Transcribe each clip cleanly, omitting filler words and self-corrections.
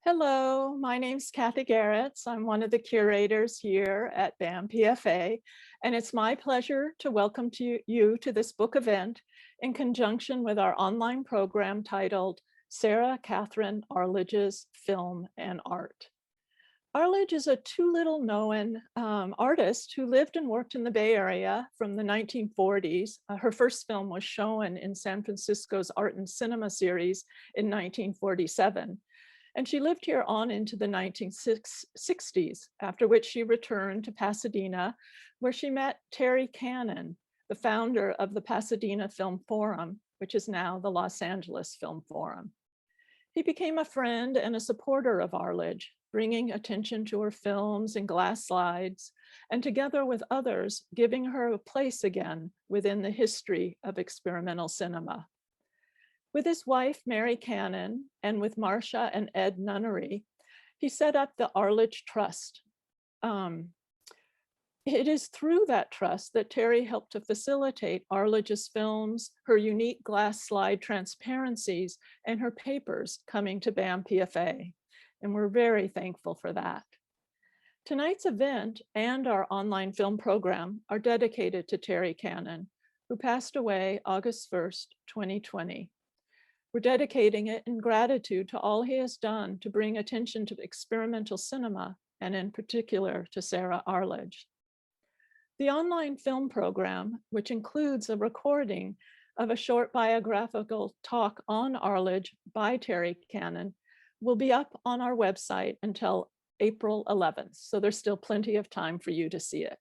Hello, my name's Kathy Garretts. I'm one of the curators here at BAMPFA, and it's my pleasure to welcome you to this book event in conjunction with our online program titled Sara Kathryn Arledge's Film and Art. Arledge is a too little known artist who lived and worked in the Bay Area from the 1940s. Her first film was shown in San Francisco's Art and Cinema series in 1947. And she lived here on into the 1960s, after which she returned to Pasadena, where she met Terry Cannon, the founder of the Pasadena Filmforum, which is now the Los Angeles Filmforum. He became a friend and a supporter of Arledge, bringing attention to her films and glass slides, and together with others, giving her a place again within the history of experimental cinema. With his wife, Mary Cannon, and with Marcia and Ed Nunnery, he set up the Arledge Trust. It is through that trust that Terry helped to facilitate Arledge's films, her unique glass slide transparencies, and her papers coming to BAMPFA. And we're very thankful for that. Tonight's event and our online film program are dedicated to Terry Cannon, who passed away August 1st, 2020. We're dedicating it in gratitude to all he has done to bring attention to experimental cinema, and in particular to Sara Arledge. The online film program, which includes a recording of a short biographical talk on Arledge by Terry Cannon, will be up on our website until April 11th, so there's still plenty of time for you to see it.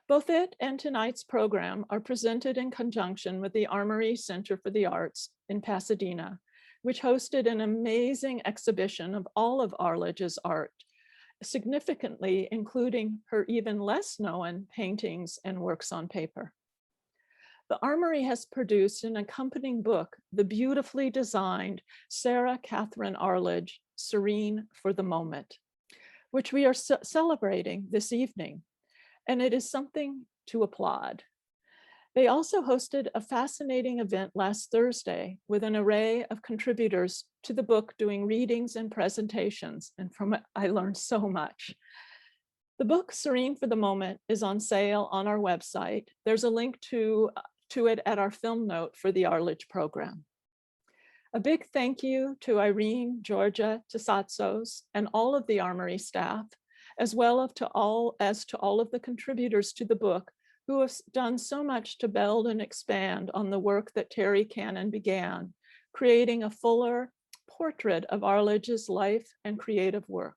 Both it and tonight's program are presented in conjunction with the Armory Center for the Arts in Pasadena, which hosted an amazing exhibition of all of Arledge's art, significantly including her even less known paintings and works on paper. The Armory has produced an accompanying book, the beautifully designed Sara Kathryn Arledge, Serene for the Moment, which we are celebrating this evening. And it is something to applaud. They also hosted a fascinating event last Thursday with an array of contributors to the book doing readings and presentations, and from it I learned so much. The book Serene for the Moment is on sale on our website. There's a link to it at our film note for the Arledge program. A big thank you to Irene Georgia Tsatsos and all of the Armory staff, as well as to all of the contributors to the book who have done so much to build and expand on the work that Terry Cannon began, creating a fuller portrait of Arledge's life and creative work.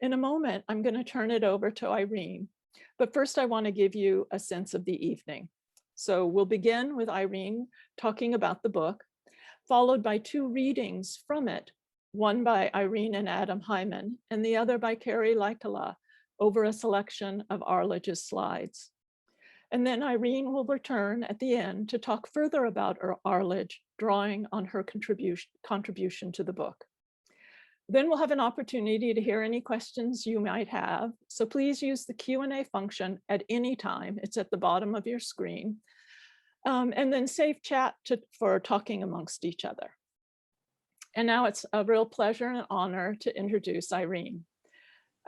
In a moment, I'm going to turn it over to Irene, but first I want to give you a sense of the evening. So we'll begin with Irene talking about the book, followed by two readings from it, one by Irene and Adam Hyman, and the other by Carrie Laitala, over a selection of Arledge's slides. And then Irene will return at the end to talk further about Arledge, drawing on her contribution to the book. Then we'll have an opportunity to hear any questions you might have. So please use the Q&A function at any time. It's at the bottom of your screen. And then save chat for talking amongst each other. And now it's a real pleasure and honor to introduce Irene.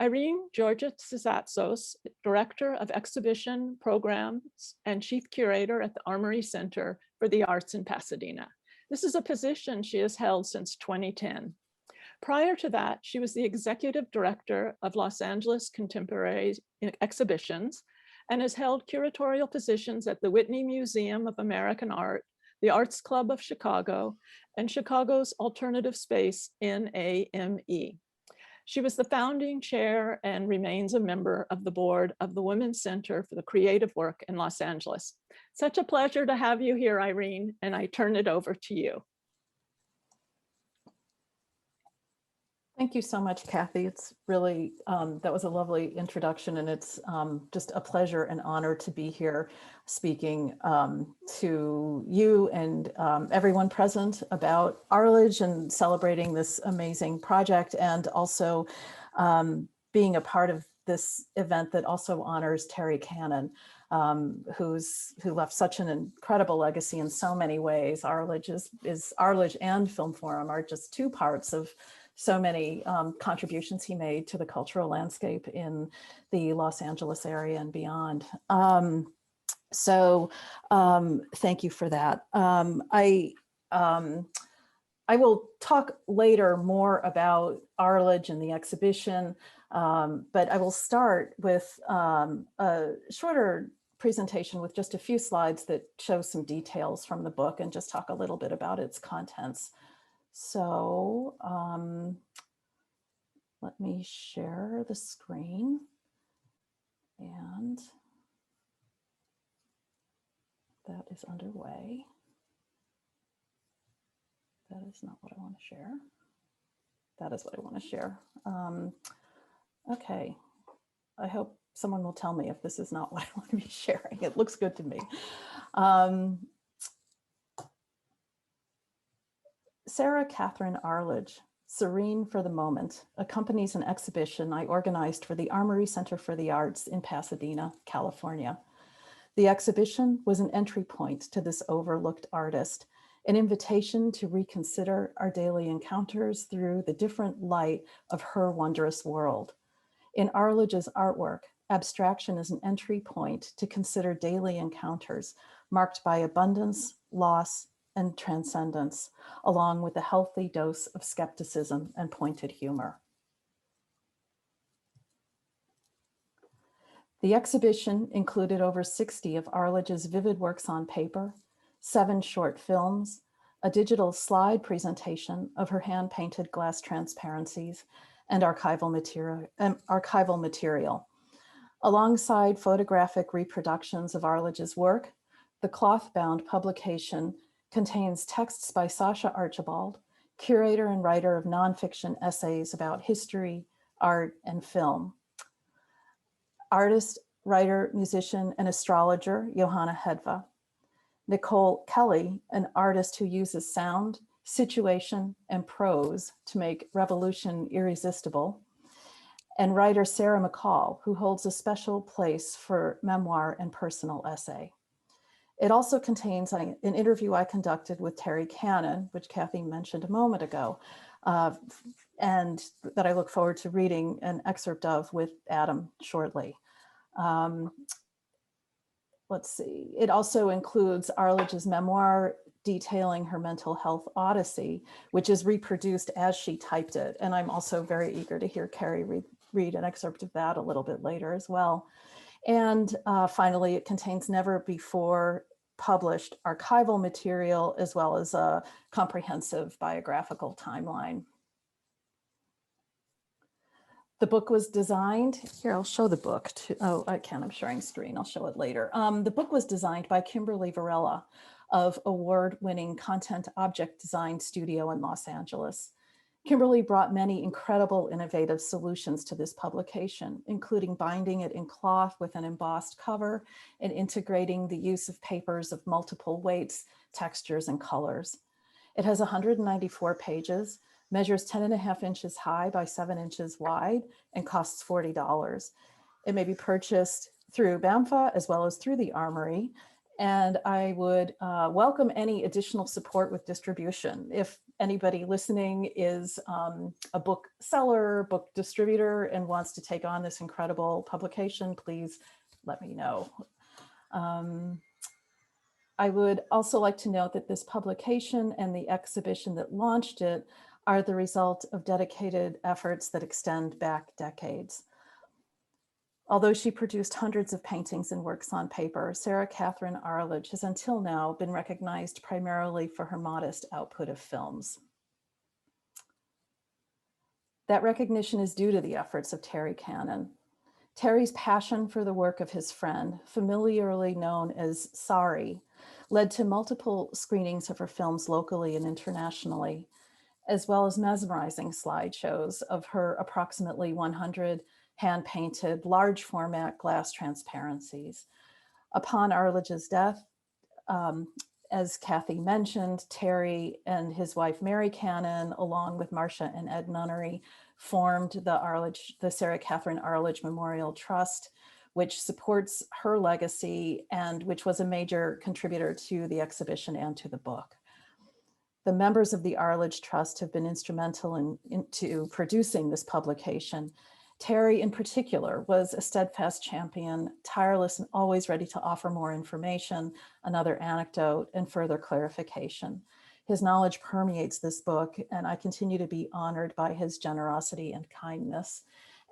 Irene Georgia Tsatsos, Director of Exhibition Programs and Chief Curator at the Armory Center for the Arts in Pasadena. This is a position she has held since 2010. Prior to that, she was the Executive Director of Los Angeles Contemporary Exhibitions and has held curatorial positions at the Whitney Museum of American Art, the Arts Club of Chicago, and Chicago's Alternative Space, NAME. She was the founding chair and remains a member of the board of the Women's Center for the Creative Work in Los Angeles. Such a pleasure to have you here, Irene, and I turn it over to you. Thank you so much, Kathy. It's really, that was a lovely introduction, and it's just a pleasure and honor to be here speaking to you and everyone present about Arledge and celebrating this amazing project, and also being a part of this event that also honors Terry Cannon, who left such an incredible legacy in so many ways. Arledge and Filmforum are just two parts of so many contributions he made to the cultural landscape in the Los Angeles area and beyond. Thank you for that. I will talk later more about Arledge and the exhibition, but I will start with a shorter presentation with just a few slides that show some details from the book and just talk a little bit about its contents. So let me share the screen, and that is underway. That is not what I want to share. That is what I want to share. Okay, I hope someone will tell me if this is not what I want to be sharing. It looks good to me. Sara Kathryn Arledge, Serene for the Moment, accompanies an exhibition I organized for the Armory Center for the Arts in Pasadena, California. The exhibition was an entry point to this overlooked artist, an invitation to reconsider our daily encounters through the different light of her wondrous world. In Arledge's artwork, abstraction is an entry point to consider daily encounters marked by abundance, loss, and transcendence, along with a healthy dose of skepticism and pointed humor. The exhibition included over 60 of Arledge's vivid works on paper, 7 short films, a digital slide presentation of her hand-painted glass transparencies, and archival material. Alongside photographic reproductions of Arledge's work, the cloth-bound publication contains texts by Sasha Archibald, curator and writer of nonfiction essays about history, art, and film. Artist, writer, musician, and astrologer Johanna Hedva. Nicole Kelly, an artist who uses sound, situation, and prose to make revolution irresistible. And writer Sarah McCall, who holds a special place for memoir and personal essay. It also contains an interview I conducted with Terry Cannon, which Kathy mentioned a moment ago, and that I look forward to reading an excerpt of with Adam shortly. Let's see, it also includes Arledge's memoir detailing her mental health odyssey, which is reproduced as she typed it. And I'm also very eager to hear Carrie read an excerpt of that a little bit later as well. And finally, it contains never before published archival material, as well as a comprehensive biographical timeline. The book was designed, here I'll show the book, I'm sharing screen, I'll show it later. The book was designed by Kimberly Varela of award-winning Content Object Design Studio in Los Angeles. Kimberly brought many incredible innovative solutions to this publication, including binding it in cloth with an embossed cover and integrating the use of papers of multiple weights, textures, and colors. It has 194 pages, measures 10.5 inches high by 7 inches wide, and costs $40. It may be purchased through BAMPFA as well as through the Armory. And I would welcome any additional support with distribution. If anybody listening is a book seller, book distributor, and wants to take on this incredible publication, please let me know. I would also like to note that this publication and the exhibition that launched it are the result of dedicated efforts that extend back decades. Although she produced hundreds of paintings and works on paper, Sara Kathryn Arledge has until now been recognized primarily for her modest output of films. That recognition is due to the efforts of Terry Cannon. Terry's passion for the work of his friend, familiarly known as Sari, led to multiple screenings of her films locally and internationally, as well as mesmerizing slideshows of her approximately 100 hand-painted large format glass transparencies. Upon Arledge's death, as Kathy mentioned, Terry and his wife, Mary Cannon, along with Marcia and Ed Nunnery, formed the Sara Kathryn Arledge Memorial Trust, which supports her legacy and which was a major contributor to the exhibition and to the book. The members of the Arledge Trust have been instrumental into producing this publication. Terry, in particular, was a steadfast champion, tireless and always ready to offer more information, another anecdote, and further clarification. His knowledge permeates this book, and I continue to be honored by his generosity and kindness.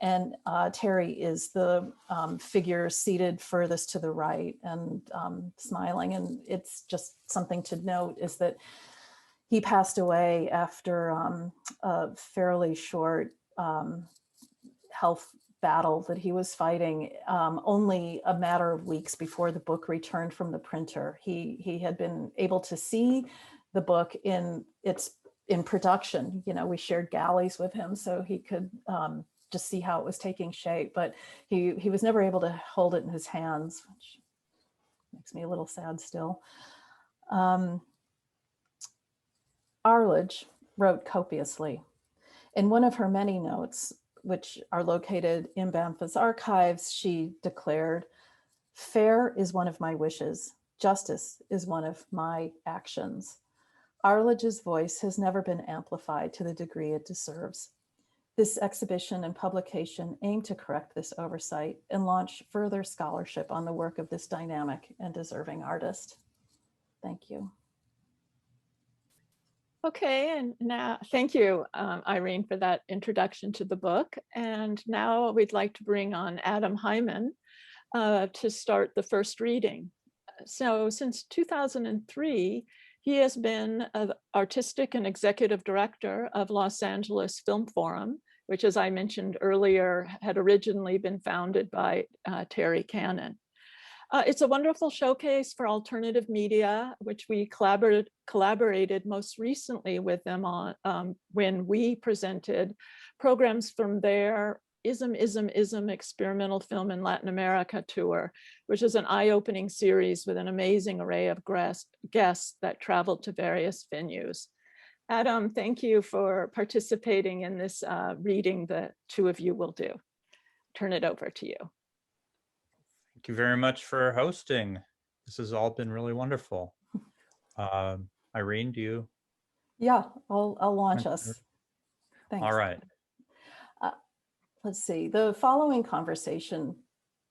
And Terry is the figure seated furthest to the right and smiling. And it's just something to note is that he passed away after a fairly short health battle that he was fighting only a matter of weeks before the book returned from the printer. He had been able to see the book in production. You know, we shared galleys with him so he could just see how it was taking shape, but he was never able to hold it in his hands, which makes me a little sad still. Arledge wrote copiously. In one of her many notes, which are located in BAMPFA's archives, she declared, "Fair is one of my wishes. Justice is one of my actions." Arledge's voice has never been amplified to the degree it deserves. This exhibition and publication aim to correct this oversight and launch further scholarship on the work of this dynamic and deserving artist. Thank you. Okay, and now, thank you, Irene, for that introduction to the book. And now we'd like to bring on Adam Hyman to start the first reading. So since 2003, he has been an artistic and executive director of Los Angeles Filmforum, which, as I mentioned earlier, had originally been founded by Terry Cannon. It's a wonderful showcase for alternative media, which we collaborated most recently with them on when we presented programs from their ISM Experimental Film in Latin America tour, which is an eye-opening series with an amazing array of guests that traveled to various venues. Adam, thank you for participating in this reading the two of you will do. Turn it over to you. Thank you very much for hosting. This has all been really wonderful. Irene, do you? Yeah, I'll launch us. Thanks. All right. Let's see, the following conversation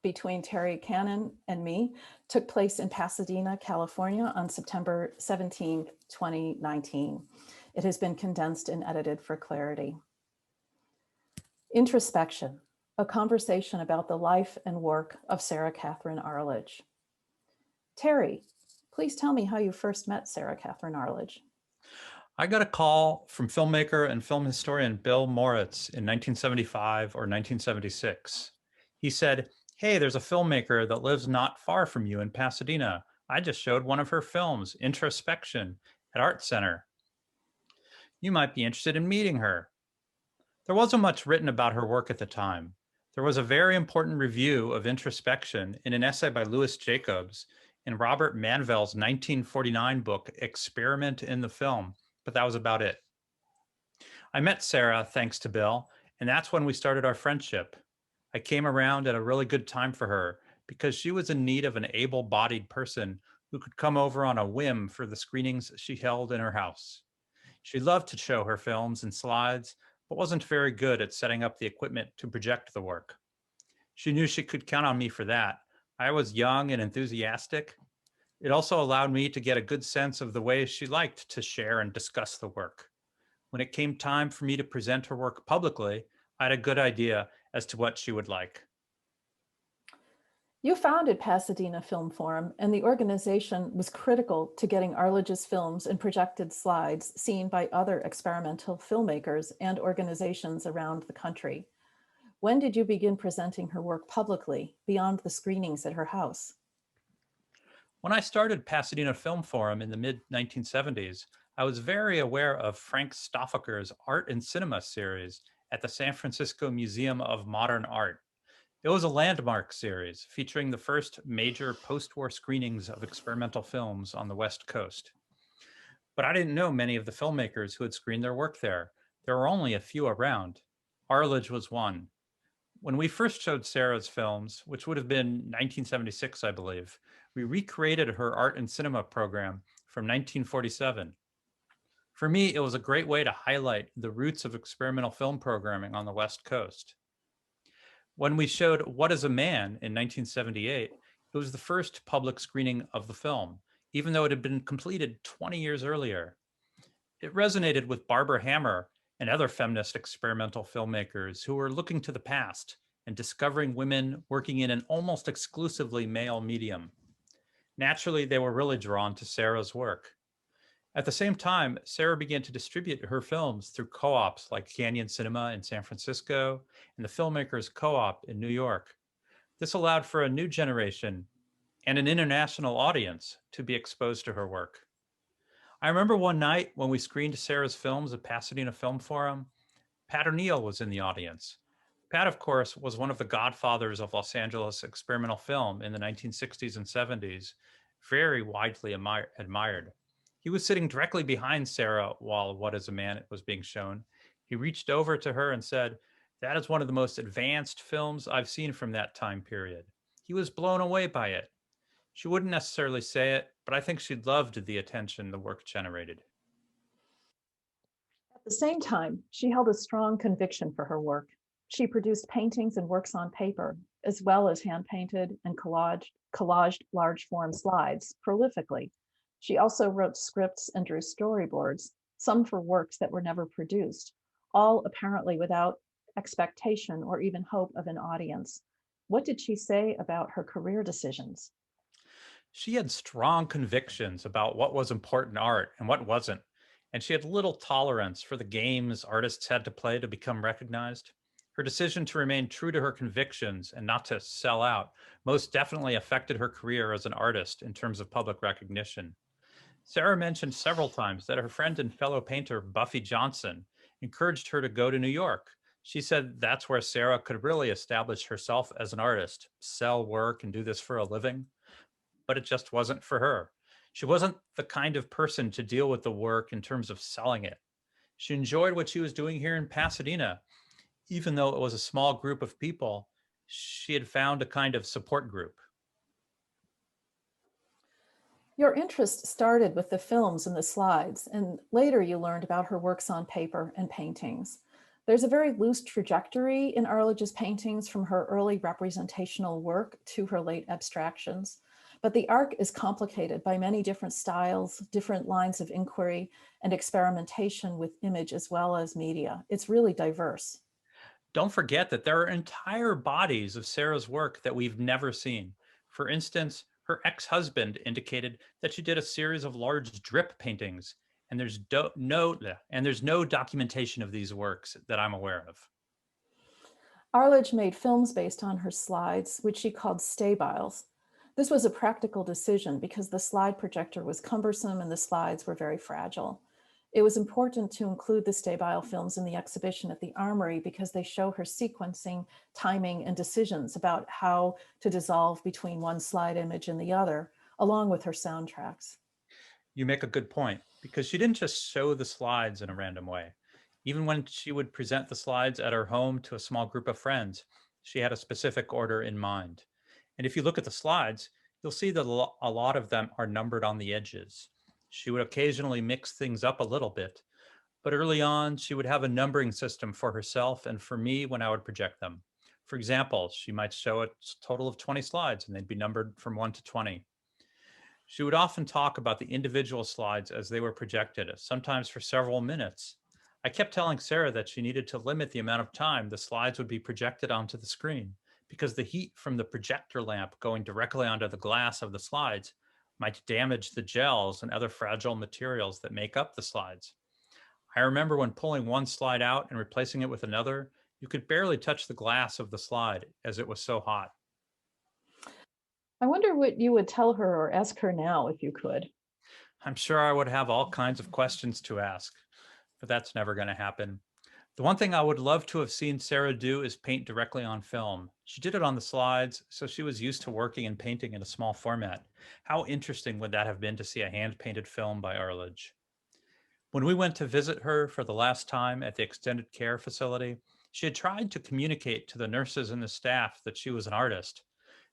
between Terry Cannon and me took place in Pasadena, California on September 17, 2019. It has been condensed and edited for clarity. Introspection, a conversation about the life and work of Sara Kathryn Arledge. Terry, please tell me how you first met Sara Kathryn Arledge. I got a call from filmmaker and film historian Bill Moritz in 1975 or 1976. He said, "Hey, there's a filmmaker that lives not far from you in Pasadena. I just showed one of her films, Introspection, at Art Center. You might be interested in meeting her." There wasn't much written about her work at the time. There was a very important review of Introspection in an essay by Louis Jacobs in Robert Manvell's 1949 book, Experiment in the Film, but that was about it. I met Sara thanks to Bill, and that's when we started our friendship. I came around at a really good time for her because she was in need of an able-bodied person who could come over on a whim for the screenings she held in her house. She loved to show her films and slides, but wasn't very good at setting up the equipment to project the work. She knew she could count on me for that. I was young and enthusiastic. It also allowed me to get a good sense of the way she liked to share and discuss the work. When it came time for me to present her work publicly, I had a good idea as to what she would like. You founded Pasadena Filmforum, and the organization was critical to getting Arledge's films and projected slides seen by other experimental filmmakers and organizations around the country. When did you begin presenting her work publicly, beyond the screenings at her house? When I started Pasadena Filmforum in the mid-1970s, I was very aware of Frank Stoffaker's Art and Cinema series at the San Francisco Museum of Modern Art. It was a landmark series featuring the first major post-war screenings of experimental films on the West Coast. But I didn't know many of the filmmakers who had screened their work there. There were only a few around. Arledge was one. When we first showed Sara's films, which would have been 1976, I believe, we recreated her Art and Cinema program from 1947. For me, it was a great way to highlight the roots of experimental film programming on the West Coast. When we showed What is a Man in 1978, it was the first public screening of the film, even though it had been completed 20 years earlier. It resonated with Barbara Hammer and other feminist experimental filmmakers who were looking to the past and discovering women working in an almost exclusively male medium. Naturally, they were really drawn to Sara's work. At the same time, Sara began to distribute her films through co-ops like Canyon Cinema in San Francisco and the Filmmakers Co-op in New York. This allowed for a new generation and an international audience to be exposed to her work. I remember one night when we screened Sara's films at Pasadena Filmforum, Pat O'Neill was in the audience. Pat, of course, was one of the godfathers of Los Angeles experimental film in the 1960s and 70s, very widely admired. He was sitting directly behind Sara while What is a Man was being shown. He reached over to her and said, "That is one of the most advanced films I've seen from that time period." He was blown away by it. She wouldn't necessarily say it, but I think she loved the attention the work generated. At the same time, she held a strong conviction for her work. She produced paintings and works on paper, as well as hand-painted and collaged large form slides prolifically. She also wrote scripts and drew storyboards, some for works that were never produced, all apparently without expectation or even hope of an audience. What did she say about her career decisions? She had strong convictions about what was important art and what wasn't, and she had little tolerance for the games artists had to play to become recognized. Her decision to remain true to her convictions and not to sell out most definitely affected her career as an artist in terms of public recognition. Sara mentioned several times that her friend and fellow painter Buffy Johnson encouraged her to go to New York. She said that's where Sara could really establish herself as an artist, sell work, and do this for a living. But it just wasn't for her. She wasn't the kind of person to deal with the work in terms of selling it. She enjoyed what she was doing here in Pasadena. Even though it was a small group of people, she had found a kind of support group. Your interest started with the films and the slides, and later you learned about her works on paper and paintings. There's a very loose trajectory in Arledge's paintings from her early representational work to her late abstractions. But the arc is complicated by many different styles, different lines of inquiry, and experimentation with image as well as media. It's really diverse. Don't forget that there are entire bodies of Sara's work that we've never seen. For instance, her ex-husband indicated that she did a series of large drip paintings, and there's no documentation of these works that I'm aware of. Arledge made films based on her slides, which she called stabiles. This was a practical decision because the slide projector was cumbersome and the slides were very fragile. It was important to include the stabile films in the exhibition at the Armory because they show her sequencing, timing, and decisions about how to dissolve between one slide image and the other, along with her soundtracks. You make a good point because she didn't just show the slides in a random way. Even when she would present the slides at her home to a small group of friends, she had a specific order in mind. And if you look at the slides, you'll see that a lot of them are numbered on the edges. She would occasionally mix things up a little bit, but early on, she would have a numbering system for herself and for me when I would project them. For example, she might show a total of 20 slides and they'd be numbered from 1 to 20. She would often talk about the individual slides as they were projected, sometimes for several minutes. I kept telling Sara that she needed to limit the amount of time the slides would be projected onto the screen because the heat from the projector lamp going directly onto the glass of the slides might damage the gels and other fragile materials that make up the slides. I remember when pulling one slide out and replacing it with another, you could barely touch the glass of the slide as it was so hot. I wonder what you would tell her or ask her now if you could. I'm sure I would have all kinds of questions to ask, but that's never going to happen. The one thing I would love to have seen Sara do is paint directly on film. She did it on the slides, so she was used to working and painting in a small format. How interesting would that have been to see a hand-painted film by Arledge? When we went to visit her for the last time at the extended care facility, she had tried to communicate to the nurses and the staff that she was an artist,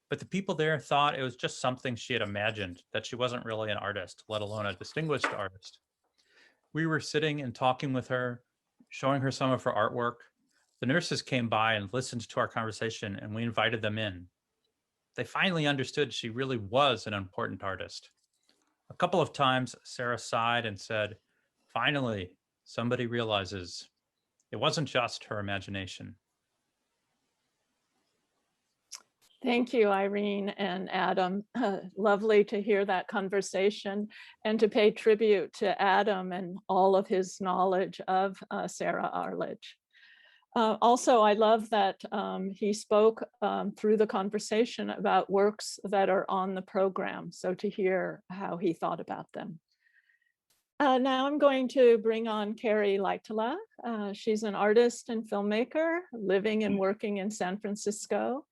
but the people there thought it was just something she had imagined, that she wasn't really an artist, let alone a distinguished artist. We were sitting and talking with her, showing her some of her artwork. The nurses came by and listened to our conversation, and we invited them in. They finally understood she really was an important artist. A couple of times, Sara sighed and said, "Finally, somebody realizes it wasn't just her imagination." Thank you, Irene and Adam. Lovely to hear that conversation and to pay tribute to Adam and all of his knowledge of Sara Arledge. Also, I love that he spoke through the conversation about works that are on the program, so to hear how he thought about them. Now I'm going to bring on Carrie Laitala. She's an artist and filmmaker living and working in San Francisco.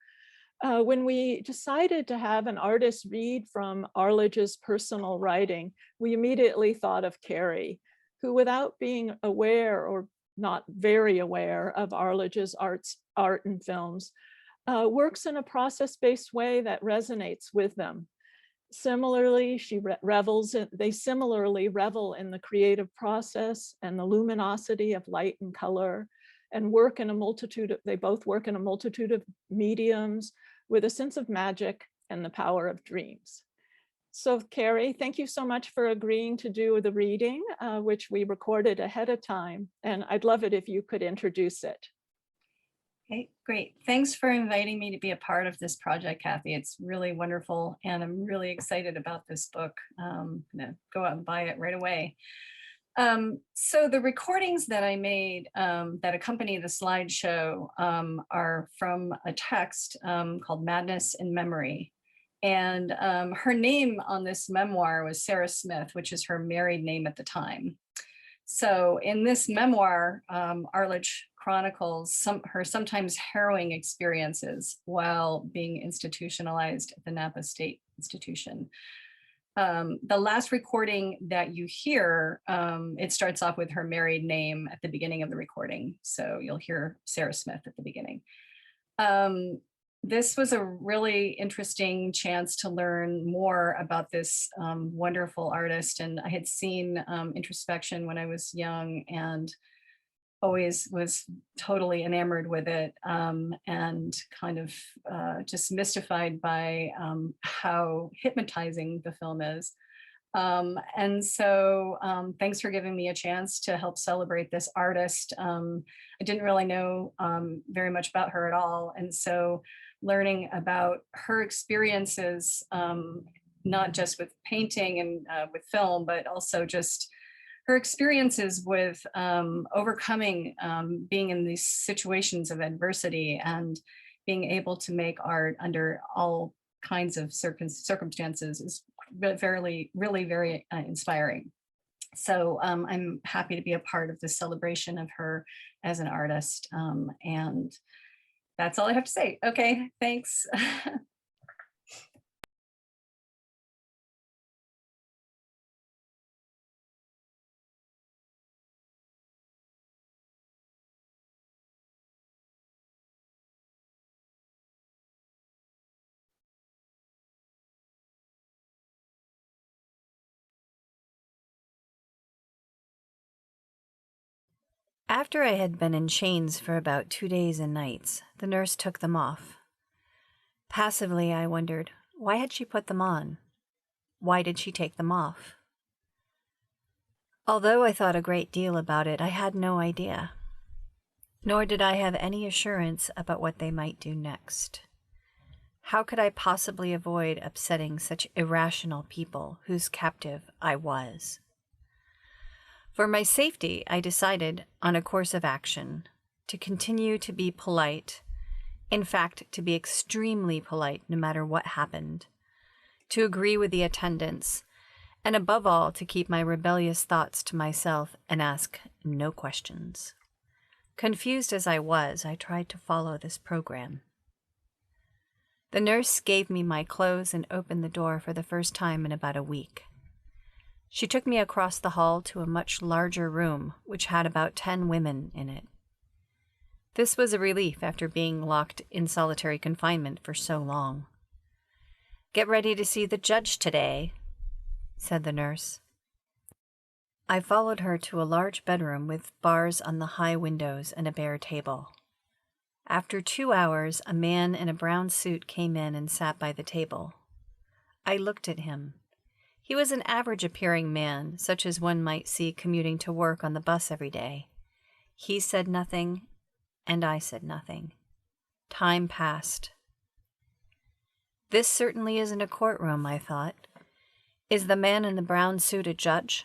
When we decided to have an artist read from Arledge's personal writing, we immediately thought of Carrie, who, without being aware or not very aware of Arledge's art and films, works in a process-based way that resonates with them. Similarly, they similarly revel in the creative process and the luminosity of light and color, and they both work in a multitude of mediums with a sense of magic and the power of dreams. So Carrie, thank you so much for agreeing to do the reading, which we recorded ahead of time. And I'd love it if you could introduce it. Okay, great. Thanks for inviting me to be a part of this project, Kathy. It's really wonderful. And I'm really excited about this book. I'm gonna go out and buy it right away. So the recordings that I made that accompany the slideshow are from a text called Madness in Memory. And her name on this memoir was Sarah Smith, which is her married name at the time. So in this memoir, Arledge chronicles her sometimes harrowing experiences while being institutionalized at the Napa State Institution. The last recording that you hear, it starts off with her married name at the beginning of the recording. So you'll hear Sarah Smith at the beginning. This was a really interesting chance to learn more about this wonderful artist. And I had seen Introspection when I was young and always was totally enamored with it and kind of just mystified by how hypnotizing the film is. And so thanks for giving me a chance to help celebrate this artist. I didn't really know very much about her at all. And so learning about her experiences, not just with painting and with film, but also just her experiences with overcoming being in these situations of adversity and being able to make art under all kinds of circumstances is really very inspiring. So I'm happy to be a part of the celebration of her as an artist. And that's all I have to say. Okay, thanks. After I had been in chains for about 2 days and nights, the nurse took them off. Passively, I wondered, why had she put them on? Why did she take them off? Although I thought a great deal about it, I had no idea. Nor did I have any assurance about what they might do next. How could I possibly avoid upsetting such irrational people whose captive I was? For my safety, I decided on a course of action to continue to be polite, in fact, to be extremely polite no matter what happened, to agree with the attendants, and above all, to keep my rebellious thoughts to myself and ask no questions. Confused as I was, I tried to follow this program. The nurse gave me my clothes and opened the door for the first time in about a week. She took me across the hall to a much larger room, which had about 10 women in it. This was a relief after being locked in solitary confinement for so long. "Get ready to see the judge today," said the nurse. I followed her to a large bedroom with bars on the high windows and a bare table. After 2 hours, a man in a brown suit came in and sat by the table. I looked at him. He was an average-appearing man, such as one might see commuting to work on the bus every day. He said nothing, and I said nothing. Time passed. This certainly isn't a courtroom, I thought. Is the man in the brown suit a judge?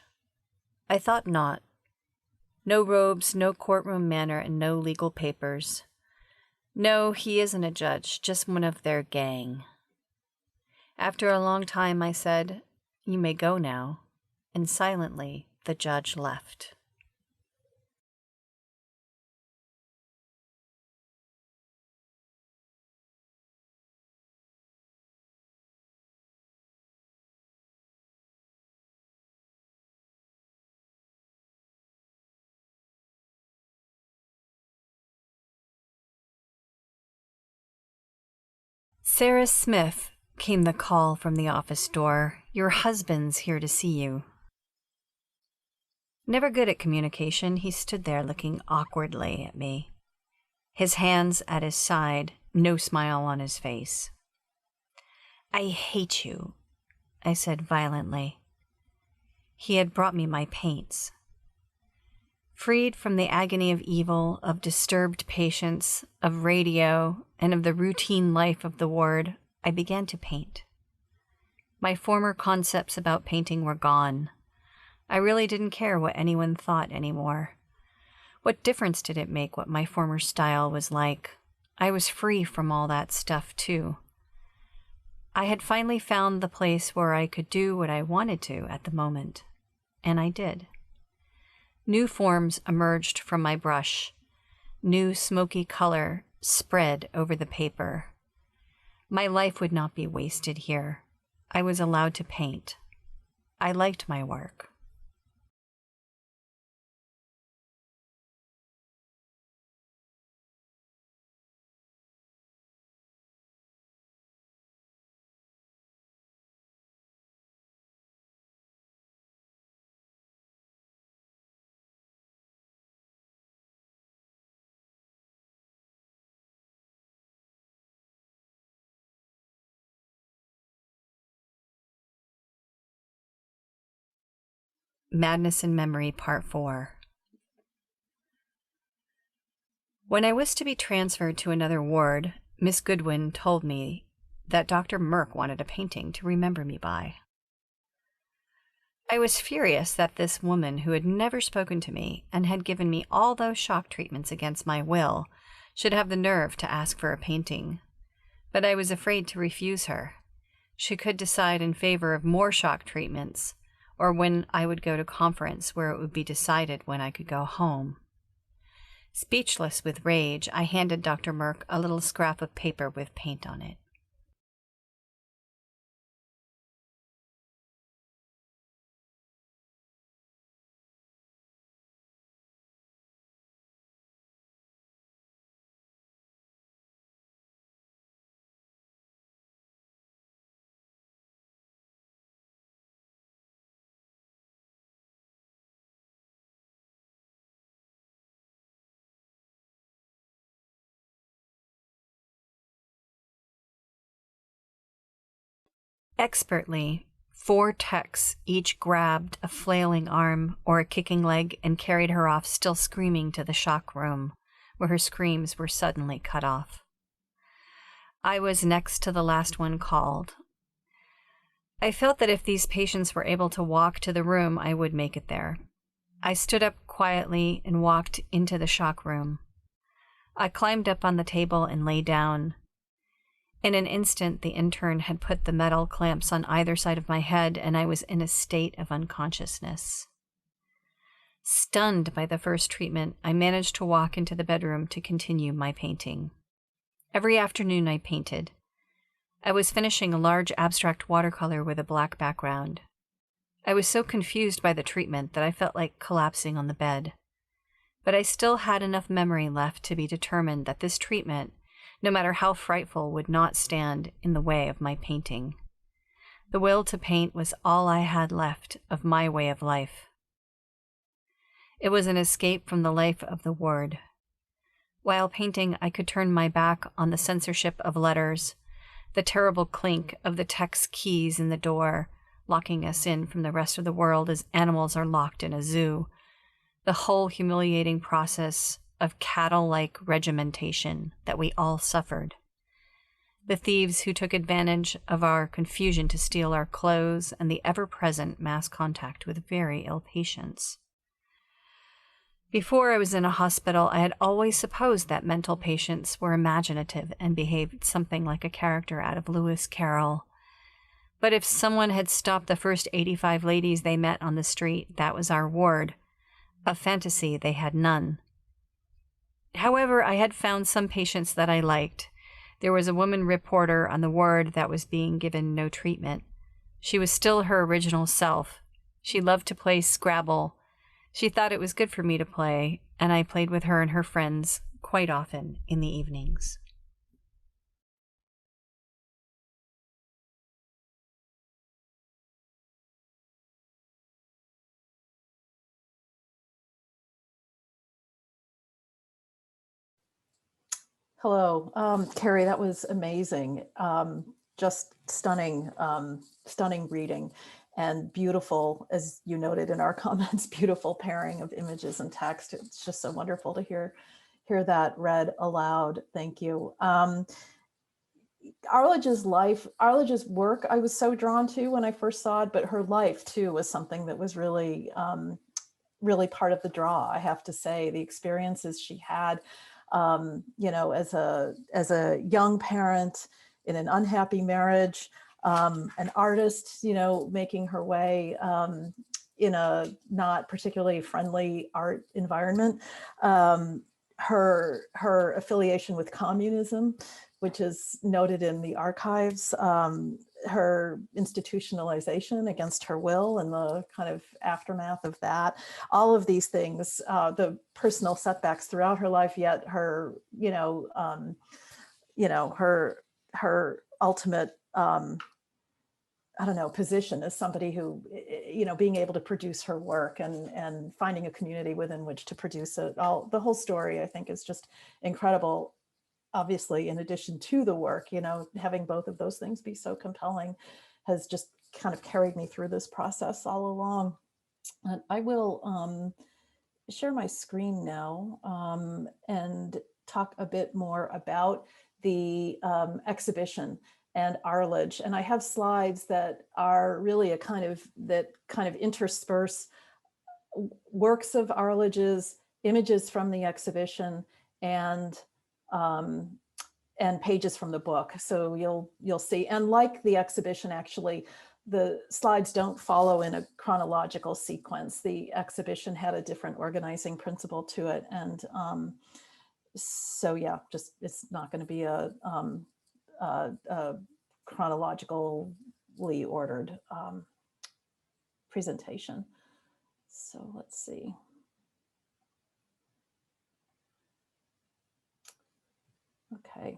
I thought not. No robes, no courtroom manner, and no legal papers. No, he isn't a judge, just one of their gang. After a long time, I said, "You may go now," and silently the judge left. "Sarah Smith," came the call from the office door. "Your husband's here to see you." Never good at communication, he stood there looking awkwardly at me, his hands at his side, no smile on his face. "I hate you," I said violently. He had brought me my paints. Freed from the agony of evil, of disturbed patients, of radio, and of the routine life of the ward, I began to paint. My former concepts about painting were gone. I really didn't care what anyone thought anymore. What difference did it make what my former style was like? I was free from all that stuff, too. I had finally found the place where I could do what I wanted to at the moment, and I did. New forms emerged from my brush. New smoky color spread over the paper. My life would not be wasted here. I was allowed to paint. I liked my work. Madness in Memory, Part 4. When I was to be transferred to another ward, Miss Goodwin told me that Dr. Merck wanted a painting to remember me by. I was furious that this woman, who had never spoken to me and had given me all those shock treatments against my will, should have the nerve to ask for a painting. But I was afraid to refuse her. She could decide in favor of more shock treatments, or when I would go to conference where it would be decided when I could go home. Speechless with rage, I handed Dr. Merck a little scrap of paper with paint on it. Expertly, 4 techs each grabbed a flailing arm or a kicking leg and carried her off, still screaming, to the shock room, where her screams were suddenly cut off. I was next to the last one called. I felt that if these patients were able to walk to the room, I would make it there. I stood up quietly and walked into the shock room. I climbed up on the table and lay down. In an instant, the intern had put the metal clamps on either side of my head, and I was in a state of unconsciousness. Stunned by the first treatment, I managed to walk into the bedroom to continue my painting. Every afternoon I painted. I was finishing a large abstract watercolor with a black background. I was so confused by the treatment that I felt like collapsing on the bed. But I still had enough memory left to be determined that this treatment, no matter how frightful, would not stand in the way of my painting. The will to paint was all I had left of my way of life. It was an escape from the life of the ward. While painting, I could turn my back on the censorship of letters, the terrible clink of the text keys in the door, locking us in from the rest of the world as animals are locked in a zoo, the whole humiliating process of cattle-like regimentation that we all suffered. The thieves who took advantage of our confusion to steal our clothes, and the ever-present mass contact with very ill patients. Before I was in a hospital, I had always supposed that mental patients were imaginative and behaved something like a character out of Lewis Carroll. But if someone had stopped the first 85 ladies they met on the street, that was our ward. Of fantasy, they had none. However, I had found some patients that I liked. There was a woman reporter on the ward that was being given no treatment. She was still her original self. She loved to play Scrabble. She thought it was good for me to play, and I played with her and her friends quite often in the evenings. Hello, Carrie, that was amazing. Just stunning, stunning reading, and beautiful, as you noted in our comments, beautiful pairing of images and text. It's just so wonderful to hear that read aloud. Thank you. Arledge's life, Arledge's work, I was so drawn to when I first saw it, but her life too was something that was really, really part of the draw. I have to say, the experiences she had, you know, as a young parent in an unhappy marriage, an artist, you know, making her way in a not particularly friendly art environment. Her affiliation with communism, which is noted in the archives, her institutionalization against her will and the kind of aftermath of that, all of these things, the personal setbacks throughout her life, yet her, her ultimate, I don't know, position as somebody who, you know, being able to produce her work and finding a community within which to produce it. The whole story, I think, is just incredible. Obviously, in addition to the work, you know, having both of those things be so compelling has just kind of carried me through this process all along. And I will share my screen now and talk a bit more about the exhibition and Arledge. And I have slides that are really kind of intersperse works of Arledge's, images from the exhibition, and pages from the book. So you'll see, and like the exhibition, actually, the slides don't follow in a chronological sequence. The exhibition had a different organizing principle to it. And so yeah, just, it's not going to be a chronologically ordered presentation. So let's see. Okay.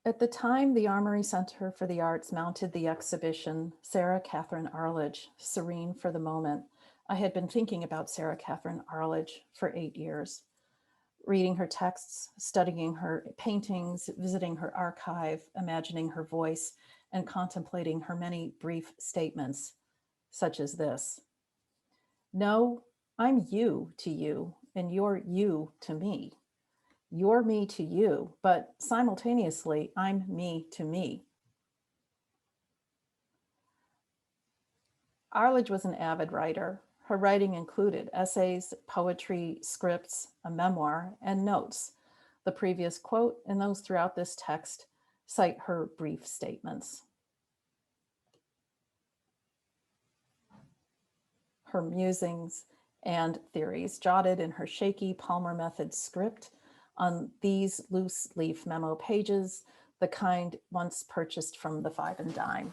At the time the Armory Center for the Arts mounted the exhibition, Sara Kathryn Arledge, Serene for the Moment, I had been thinking about Sara Kathryn Arledge for 8 years, reading her texts, studying her paintings, visiting her archive, imagining her voice, and contemplating her many brief statements, such as this. No, I'm you to you, and you're you to me. You're me to you, but simultaneously, I'm me to me. Arledge was an avid writer. Her writing included essays, poetry, scripts, a memoir, and notes. The previous quote and those throughout this text cite her brief statements. Her musings and theories jotted in her shaky Palmer method script on these loose leaf memo pages, the kind once purchased from the Five and Dime.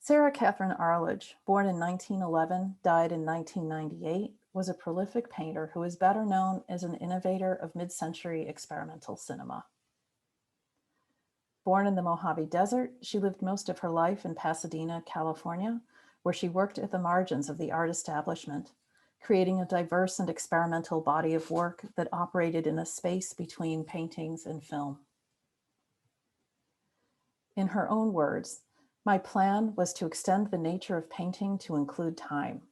Sara Kathryn Arledge, born in 1911, died in 1998, was a prolific painter who is better known as an innovator of mid-century experimental cinema. Born in the Mojave Desert, she lived most of her life in Pasadena, California, where she worked at the margins of the art establishment, creating a diverse and experimental body of work that operated in a space between paintings and film. In her own words, "My plan was to extend the nature of painting to include time."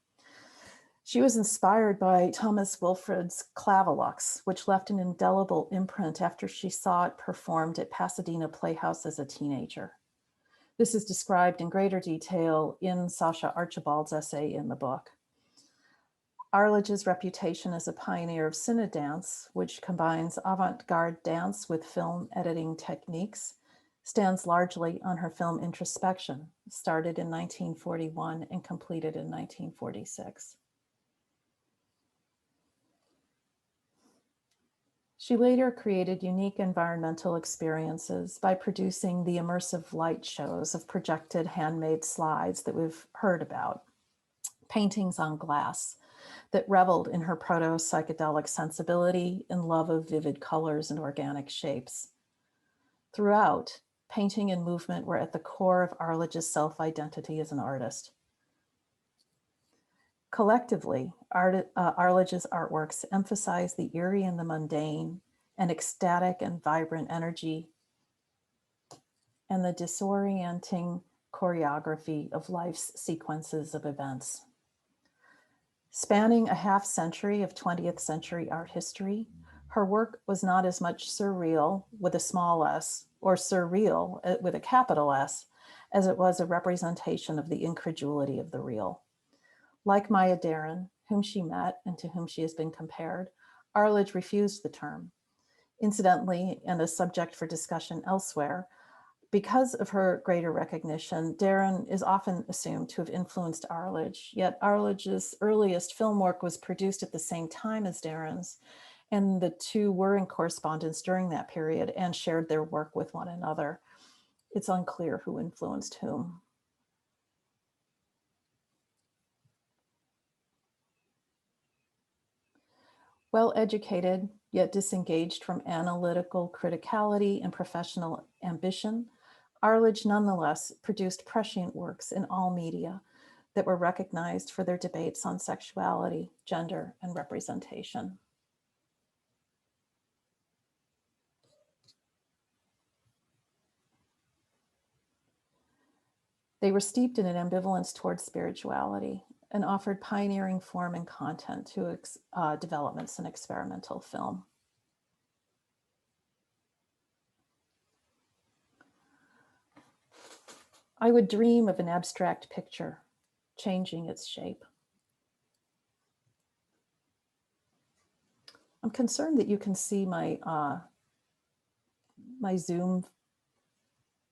She was inspired by Thomas Wilfred's Clavilux, which left an indelible imprint after she saw it performed at Pasadena Playhouse as a teenager. This is described in greater detail in Sasha Archibald's essay in the book. Arledge's reputation as a pioneer of cinedance, which combines avant-garde dance with film editing techniques, stands largely on her film Introspection, started in 1941 and completed in 1946. She later created unique environmental experiences by producing the immersive light shows of projected handmade slides that we've heard about, paintings on glass that reveled in her proto-psychedelic sensibility and love of vivid colors and organic shapes. Throughout, painting and movement were at the core of Arledge's self-identity as an artist. Collectively, Arledge's artworks emphasize the eerie and the mundane, and ecstatic and vibrant energy, and the disorienting choreography of life's sequences of events. Spanning a half-century of 20th century art history, her work was not as much surreal with a small s, or surreal with a capital S, as it was a representation of the incredulity of the real. Like Maya Deren, whom she met and to whom she has been compared, Arledge refused the term. Incidentally, and a subject for discussion elsewhere, because of her greater recognition, Deren is often assumed to have influenced Arledge, yet Arledge's earliest film work was produced at the same time as Deren's, and the two were in correspondence during that period and shared their work with one another. It's unclear who influenced whom. Well-educated, yet disengaged from analytical criticality and professional ambition, Arledge nonetheless produced prescient works in all media that were recognized for their debates on sexuality, gender, and representation. They were steeped in an ambivalence towards spirituality and offered pioneering form and content to developments in experimental film. I would dream of an abstract picture, changing its shape. I'm concerned that you can see my, my Zoom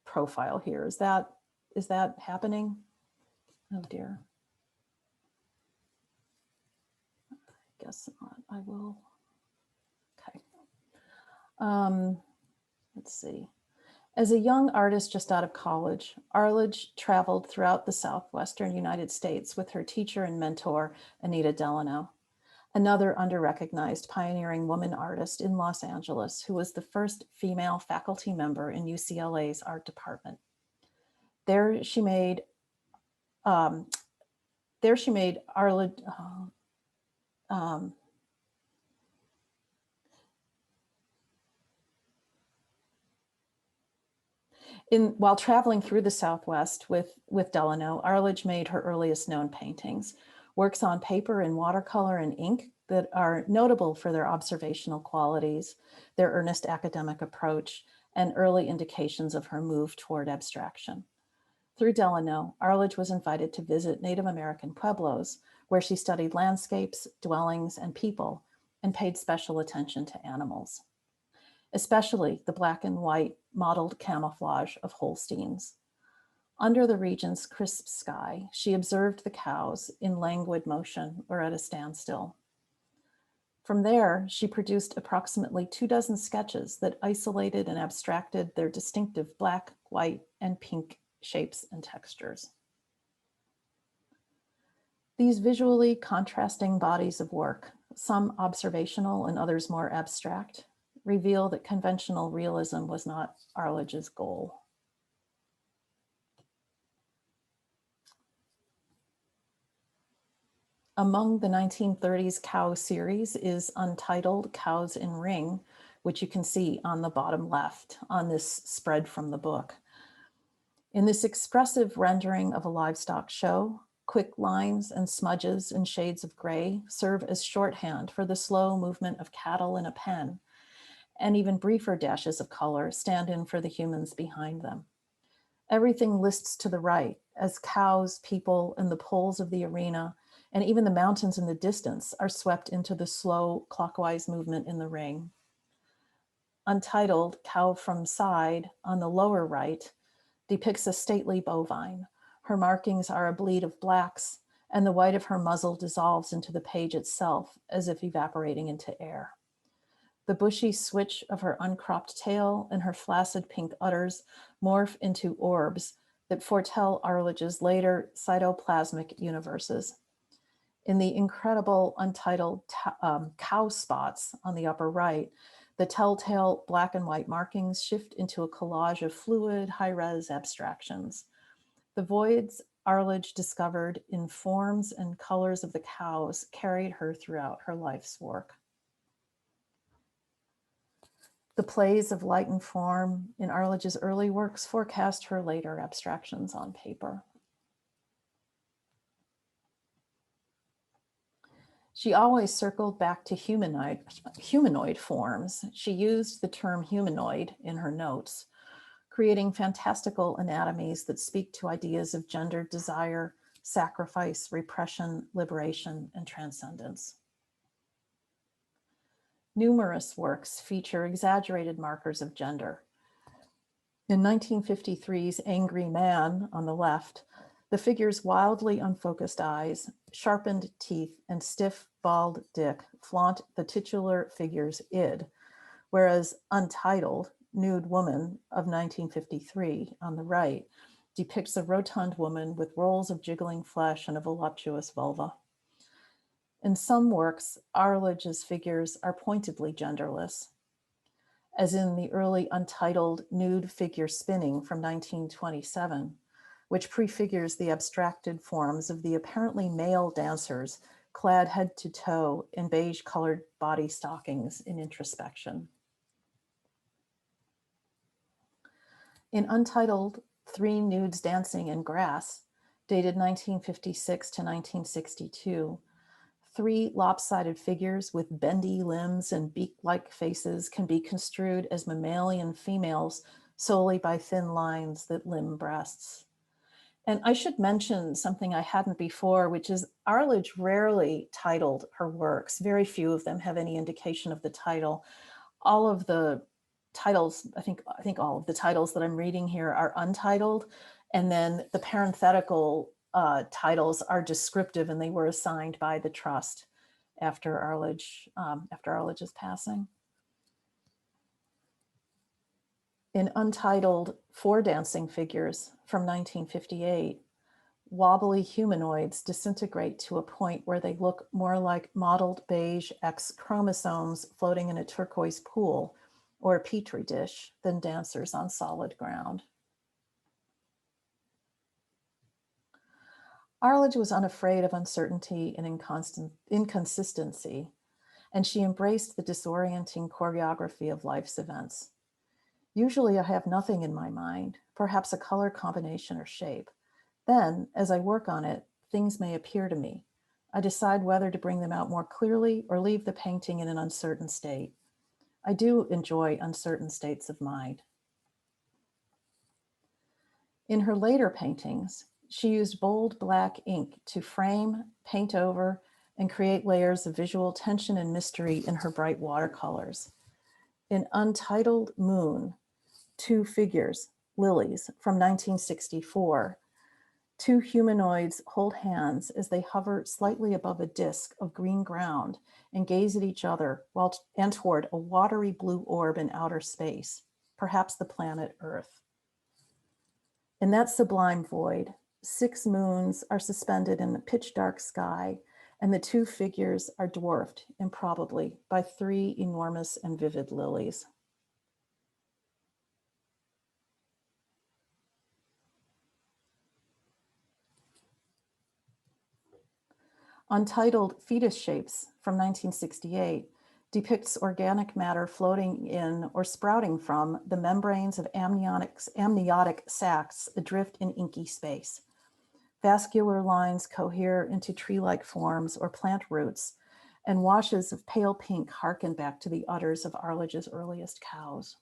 profile here. Is that happening? Oh dear. I guess not. I will. Okay. Let's see. As a young artist just out of college, Arledge traveled throughout the southwestern United States with her teacher and mentor, Anita Delano, another under-recognized pioneering woman artist in Los Angeles who was the first female faculty member in UCLA's art department. There she made Arledge, while traveling through the Southwest with Delano, Arledge made her earliest known paintings, works on paper and watercolor and ink that are notable for their observational qualities, their earnest academic approach, and early indications of her move toward abstraction. Through Delano, Arledge was invited to visit Native American pueblos, where she studied landscapes, dwellings, and people, and paid special attention to animals, especially the black and white mottled camouflage of Holsteins. Under the region's crisp sky, she observed the cows in languid motion or at a standstill. From there, she produced approximately 24 sketches that isolated and abstracted their distinctive black, white, and pink shapes and textures. These visually contrasting bodies of work, some observational and others more abstract, reveal that conventional realism was not Arledge's goal. Among the 1930s cow series is Untitled Cows in Ring, which you can see on the bottom left on this spread from the book. In this expressive rendering of a livestock show, quick lines and smudges and shades of gray serve as shorthand for the slow movement of cattle in a pen, and even briefer dashes of color stand in for the humans behind them. Everything lists to the right as cows, people, and the poles of the arena, and even the mountains in the distance are swept into the slow clockwise movement in the ring. Untitled Cow from Side on the lower right depicts a stately bovine. Her markings are a bleed of blacks, and the white of her muzzle dissolves into the page itself as if evaporating into air. The bushy switch of her uncropped tail and her flaccid pink udders morph into orbs that foretell Arledge's later cytoplasmic universes. In the incredible untitled cow spots on the upper right, the telltale black and white markings shift into a collage of fluid, high-res abstractions. The voids Arledge discovered in forms and colors of the cows carried her throughout her life's work. The plays of light and form in Arledge's early works forecast her later abstractions on paper. She always circled back to humanoid forms. She used the term humanoid in her notes, creating fantastical anatomies that speak to ideas of gender desire, sacrifice, repression, liberation, and transcendence. Numerous works feature exaggerated markers of gender. In 1953's Angry Man on the left, the figure's wildly unfocused eyes, sharpened teeth, and stiff, bald dick flaunt the titular figure's id, whereas Untitled, Nude Woman of 1953 on the right depicts a rotund woman with rolls of jiggling flesh and a voluptuous vulva. In some works, Arledge's figures are pointedly genderless, as in the early Untitled Nude Figure Spinning from 1927, which prefigures the abstracted forms of the apparently male dancers clad head to toe in beige-colored body stockings in introspection. In Untitled Three Nudes Dancing in Grass, dated 1956 to 1962, three lopsided figures with bendy limbs and beak-like faces can be construed as mammalian females solely by thin lines that limn breasts. And I should mention something I hadn't before, which is Arledge rarely titled her works. Very few of them have any indication of the title. All of the titles, I think all of the titles that I'm reading here are untitled, and then the parenthetical titles are descriptive, and they were assigned by the trust after Arledge's passing. In Untitled Four Dancing Figures from 1958, wobbly humanoids disintegrate to a point where they look more like mottled beige X chromosomes floating in a turquoise pool or a petri dish than dancers on solid ground. Arledge was unafraid of uncertainty and inconsistency, and she embraced the disorienting choreography of life's events. Usually I have nothing in my mind, perhaps a color combination or shape. Then, as I work on it, things may appear to me. I decide whether to bring them out more clearly or leave the painting in an uncertain state. I do enjoy uncertain states of mind. In her later paintings, she used bold black ink to frame, paint over, and create layers of visual tension and mystery in her bright watercolors. In Untitled Moon, Two Figures, Lilies from 1964, two humanoids hold hands as they hover slightly above a disc of green ground and gaze at each other and toward a watery blue orb in outer space, perhaps the planet Earth. In that sublime void, 6 moons are suspended in the pitch dark sky, and the two figures are dwarfed, improbably, by 3 enormous and vivid lilies. Untitled Fetus Shapes from 1968 depicts organic matter floating in or sprouting from the membranes of amniotic sacs adrift in inky space. Vascular lines cohere into tree-like forms or plant roots, and washes of pale pink harken back to the udders of Arledge's earliest cows.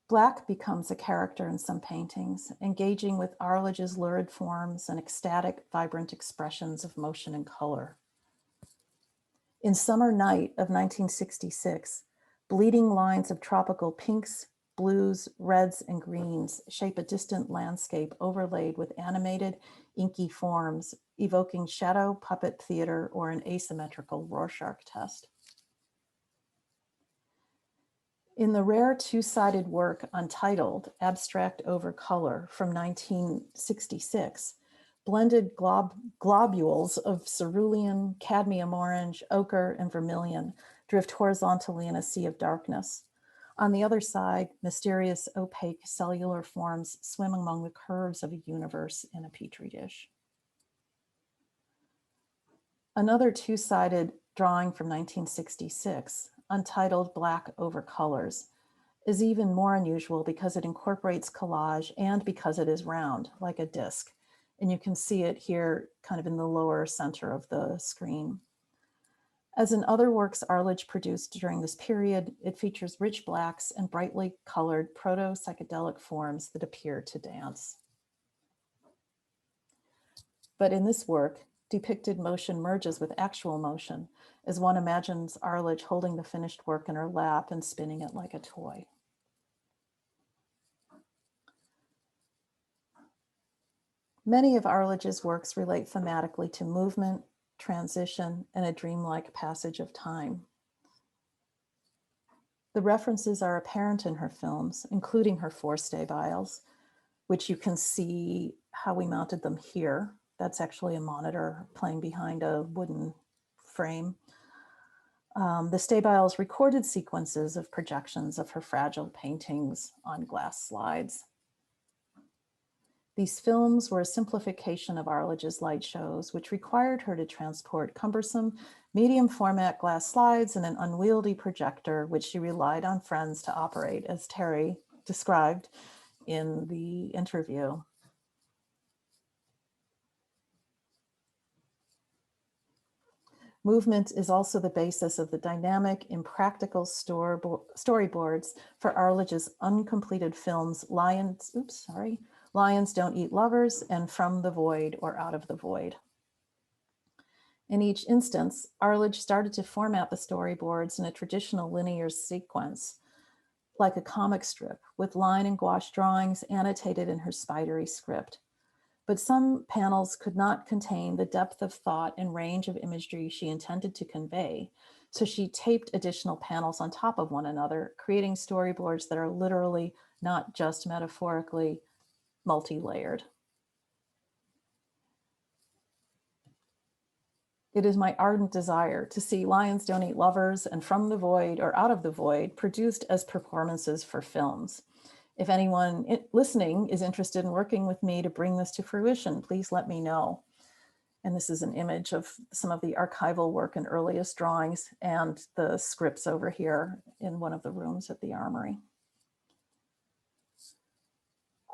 Black becomes a character in some paintings, engaging with Arledge's lurid forms and ecstatic, vibrant expressions of motion and color. In Summer Night of 1966, bleeding lines of tropical pinks, blues, reds, and greens shape a distant landscape overlaid with animated, inky forms, evoking shadow puppet theater or an asymmetrical Rorschach test. In the rare two-sided work Untitled, Abstract Over Color from 1966, blended globules of cerulean, cadmium orange, ochre, and vermilion drift horizontally in a sea of darkness. On the other side, mysterious opaque cellular forms swim among the curves of a universe in a petri dish. Another two-sided drawing from 1966, Untitled Black Over Colors, is even more unusual because it incorporates collage and because it is round, like a disc. And you can see it here kind of in the lower center of the screen. As in other works Arledge produced during this period, it features rich blacks and brightly colored proto-psychedelic forms that appear to dance. But in this work, depicted motion merges with actual motion, as one imagines Arledge holding the finished work in her lap and spinning it like a toy. Many of Arledge's works relate thematically to movement, transition, and a dreamlike passage of time. The references are apparent in her films, including her 4 stabiles, which you can see how we mounted them here. That's actually a monitor playing behind a wooden frame. The stabiles recorded sequences of projections of her fragile paintings on glass slides. These films were a simplification of Arledge's light shows, which required her to transport cumbersome medium format glass slides and an unwieldy projector, which she relied on friends to operate, as Terry described in the interview. Movement is also the basis of the dynamic, impractical storyboards for Arledge's uncompleted films, Lions Don't Eat Lovers and From the Void or Out of the Void. In each instance, Arledge started to format the storyboards in a traditional linear sequence, like a comic strip, with line and gouache drawings annotated in her spidery script. But some panels could not contain the depth of thought and range of imagery she intended to convey, so she taped additional panels on top of one another, creating storyboards that are literally, not just metaphorically, multi-layered. It is my ardent desire to see Lions Don't Eat Lovers and From the Void or Out of the Void produced as performances for films. If anyone listening is interested in working with me to bring this to fruition, please let me know. And this is an image of some of the archival work and earliest drawings and the scripts over here in one of the rooms at the Armory.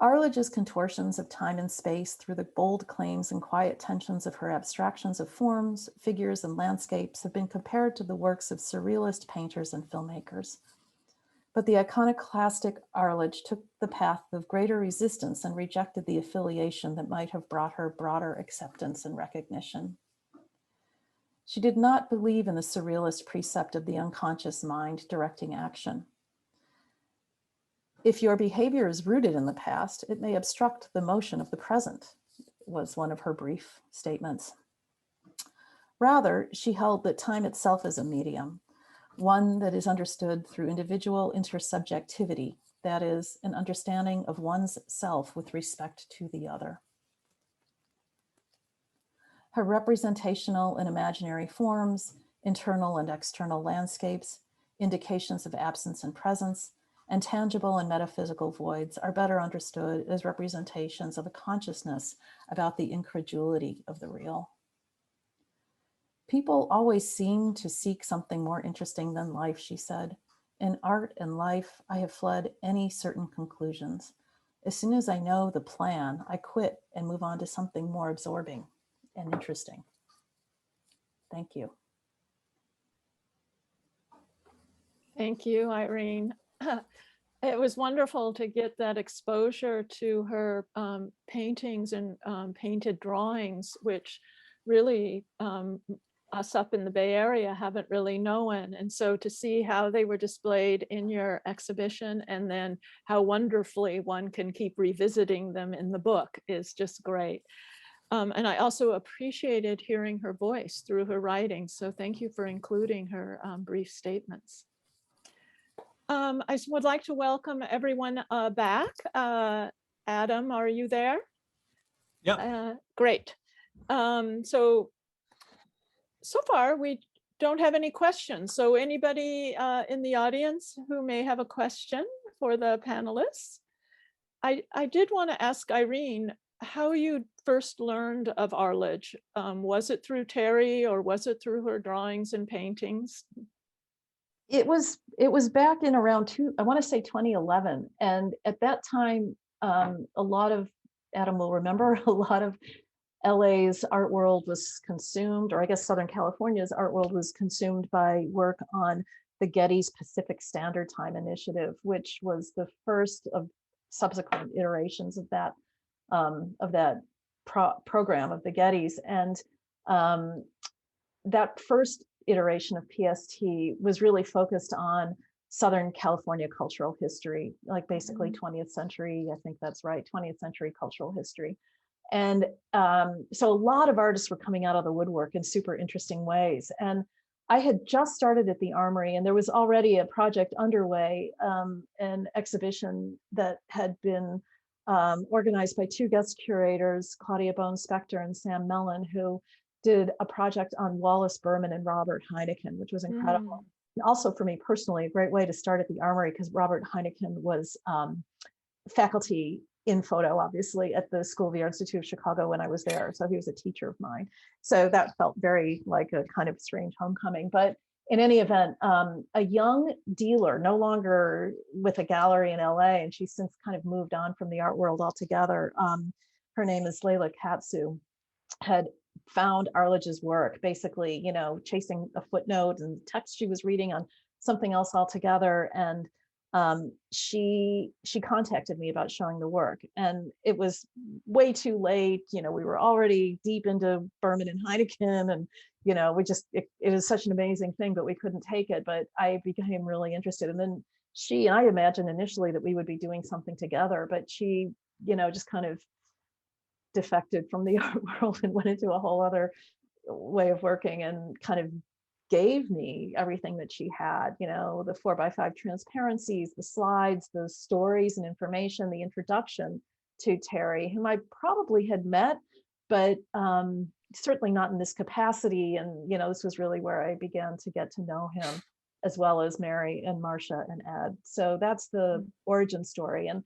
Arledge's contortions of time and space through the bold claims and quiet tensions of her abstractions of forms, figures, and landscapes have been compared to the works of surrealist painters and filmmakers. But the iconoclastic Arledge took the path of greater resistance and rejected the affiliation that might have brought her broader acceptance and recognition. She did not believe in the surrealist precept of the unconscious mind directing action. If your behavior is rooted in the past, it may obstruct the motion of the present, was one of her brief statements. Rather, she held that time itself is a medium, one that is understood through individual intersubjectivity, that is, an understanding of one's self with respect to the other. Her representational and imaginary forms, internal and external landscapes, indications of absence and presence, and tangible and metaphysical voids are better understood as representations of a consciousness about the incredulity of the real. People always seem to seek something more interesting than life, she said. In art and life, I have fled any certain conclusions. As soon as I know the plan, I quit and move on to something more absorbing and interesting. Thank you. Thank you, Irene. It was wonderful to get that exposure to her paintings and painted drawings, which really us up in the Bay Area haven't really known. And so to see how they were displayed in your exhibition and then how wonderfully one can keep revisiting them in the book is just great. And I also appreciated hearing her voice through her writing. So thank you for including her brief statements. I would like to welcome everyone back. Adam, are you there? Yeah. Great. So far, we don't have any questions. So anybody in the audience who may have a question for the panelists? I did want to ask Irene how you first learned of Arledge. Was it through Terry or was it through her drawings and paintings? It was back in around I want to say 2011. And at that time, a lot of, Adam will remember, a lot of LA's art world was consumed, or I guess Southern California's art world was consumed by work on the Getty's Pacific Standard Time Initiative, which was the first of subsequent iterations of that program of the Gettys. And that first iteration of PST was really focused on Southern California cultural history, like basically 20th century, I think that's right, 20th century cultural history. And so a lot of artists were coming out of the woodwork in super interesting ways. And I had just started at the Armory, and there was already a project underway, an exhibition that had been organized by two guest curators, Claudia Bone-Spector and Sam Mellon, who did a project on Wallace Berman and Robert Heineken, which was incredible. And also for me personally, a great way to start at the Armory, because Robert Heineken was faculty in photo, obviously, at the School of the Art Institute of Chicago when I was there. So he was a teacher of mine. So that felt very like a kind of strange homecoming. But in any event, a young dealer, no longer with a gallery in LA, and she's since kind of moved on from the art world altogether. Her name is Leila Katsu, had found Arledge's work, basically, you know, chasing a footnote and text she was reading on something else altogether. And she contacted me about showing the work, and it was way too late. You know, we were already deep into Berman and Heineken, and you know, it is such an amazing thing, but we couldn't take it. But I became really interested, and then she and I imagined initially that we would be doing something together, but she, you know, just kind of defected from the art world and went into a whole other way of working, and kind of gave me everything that she had, you know, the 4x5 transparencies, the slides, the stories and information, the introduction to Terry, whom I probably had met, but certainly not in this capacity. And, you know, this was really where I began to get to know him, as well as Mary and Marcia and Ed. So that's the origin story. And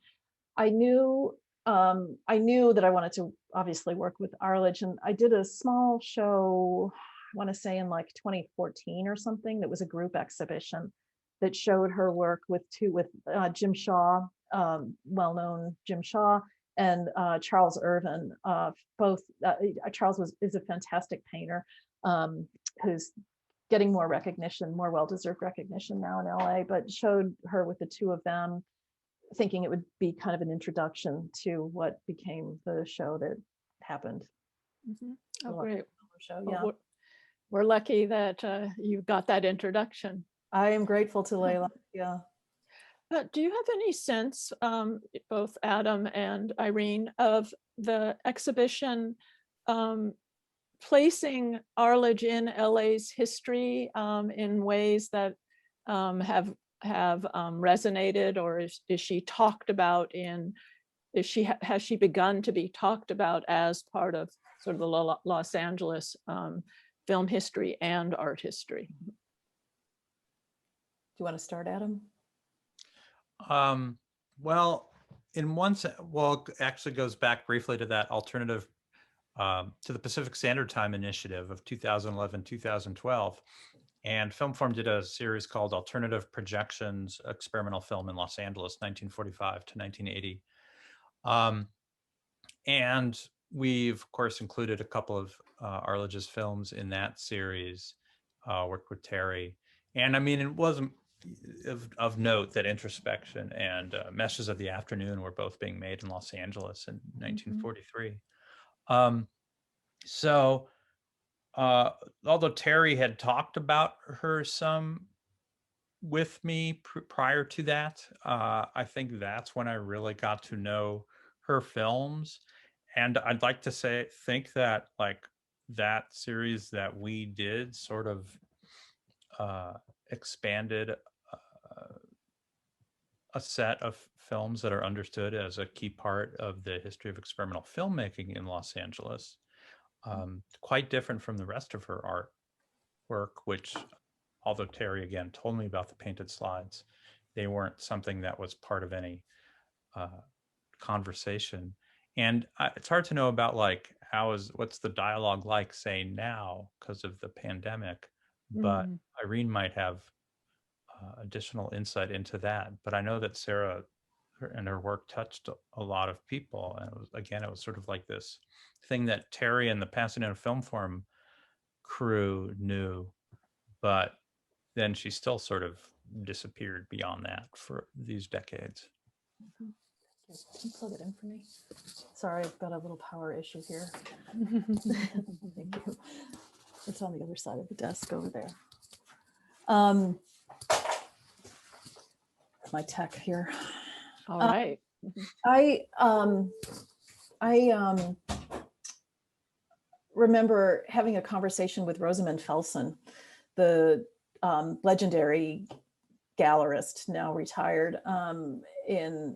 I knew that I wanted to obviously work with Arledge, and I did a small show, I want to say in like 2014 or something, that was a group exhibition that showed her work with Jim Shaw, well-known Jim Shaw, and Charles Irvin. Charles is a fantastic painter who's getting more recognition, more well-deserved recognition now in LA, but showed her with the two of them, thinking it would be kind of an introduction to what became the show that happened. Oh, great. Show, Well, yeah. We're lucky that you got that introduction. I am grateful to Leila. Yeah. Do you have any sense, both Adam and Irene, of the exhibition placing Arledge in LA's history in ways that have resonated, or is she talked about has she begun to be talked about as part of sort of the Los Angeles film history and art history? Do you want to start, Adam? Well, in one sense, well, it actually goes back briefly to that alternative, to the Pacific Standard Time Initiative of 2011, 2012. And Filmforum did a series called Alternative Projections, Experimental Film in Los Angeles, 1945 to 1980. And we've, of course, included a couple of Arledge's films in that series, worked with Terry. And I mean, it wasn't of note that Introspection and Meshes of the Afternoon were both being made in Los Angeles in 1943. So although Terry had talked about her some with me prior to that, I think that's when I really got to know her films. And I'd like to think that like that series that we did sort of expanded a set of films that are understood as a key part of the history of experimental filmmaking in Los Angeles. Quite different from the rest of her art work, which, although Terry again told me about the painted slides, they weren't something that was part of any conversation. And it's hard to know about like what's the dialogue like, say, now because of the pandemic, but Irene might have additional insight into that. But I know that Sara and her work touched a lot of people, and it was sort of like this thing that Terry and the Pasadena Filmforum crew knew, but then she still sort of disappeared beyond that for these decades. Can you plug it in for me? Sorry, I've got a little power issue here. Thank you. It's on the other side of the desk over there. My tech here. All right. I remember having a conversation with Rosamund Felsen, the legendary gallerist, now retired,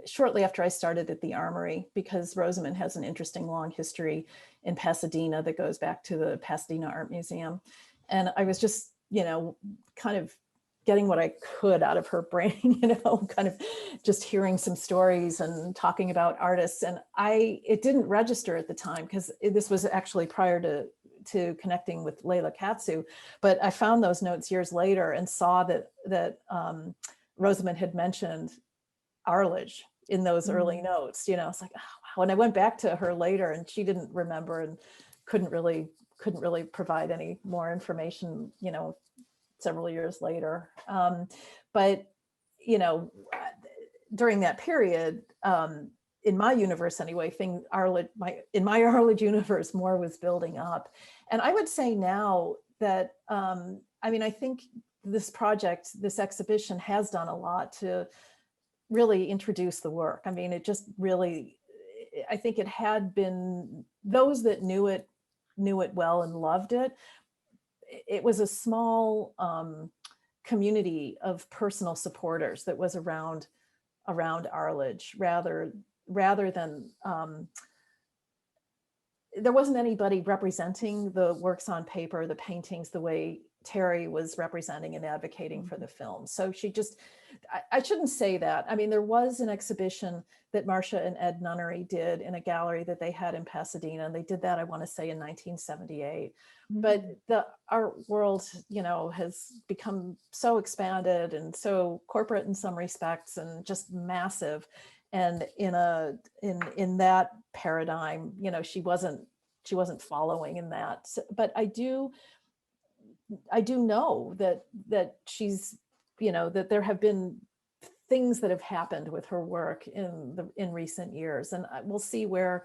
shortly after I started at the Armory, because Rosamund has an interesting long history in Pasadena that goes back to the Pasadena Art Museum. And I was just, kind of getting what I could out of her brain, kind of just hearing some stories and talking about artists. And it didn't register at the time because this was actually prior to connecting with Leila Katsu, but I found those notes years later and saw that Rosamund had mentioned Arledge in those early notes. I was like, oh, wow. And I went back to her later and she didn't remember and couldn't really provide any more information, several years later. But during that period, in my universe anyway, in my Arledge universe, more was building up. And I would say now that, I think this project, this exhibition has done a lot to really introduce the work. It just really, I think it had been, those that knew it well and loved it. It was a small community of personal supporters that was around Arledge, rather than there wasn't anybody representing the works on paper, the paintings, the way Terry was representing and advocating for the film. So she just, I shouldn't say that. There was an exhibition that Marcia and Ed Nunnery did in a gallery that they had in Pasadena. And they did that, I want to say, in 1978. But the art world, has become so expanded and so corporate in some respects and just massive. And in that paradigm, she wasn't following in that. But I do know that she's, that there have been things that have happened with her work in recent years, and we'll see where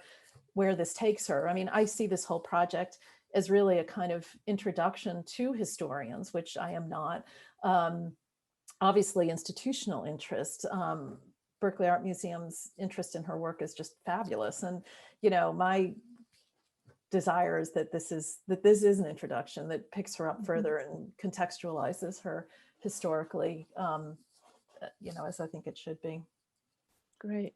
this takes her. I see this whole project as really a kind of introduction to historians, which I am not. Obviously, institutional interest. Berkeley Art Museum's interest in her work is just fabulous, and my desire is that this is an introduction that picks her up further and contextualizes her historically, as I think it should be. Great.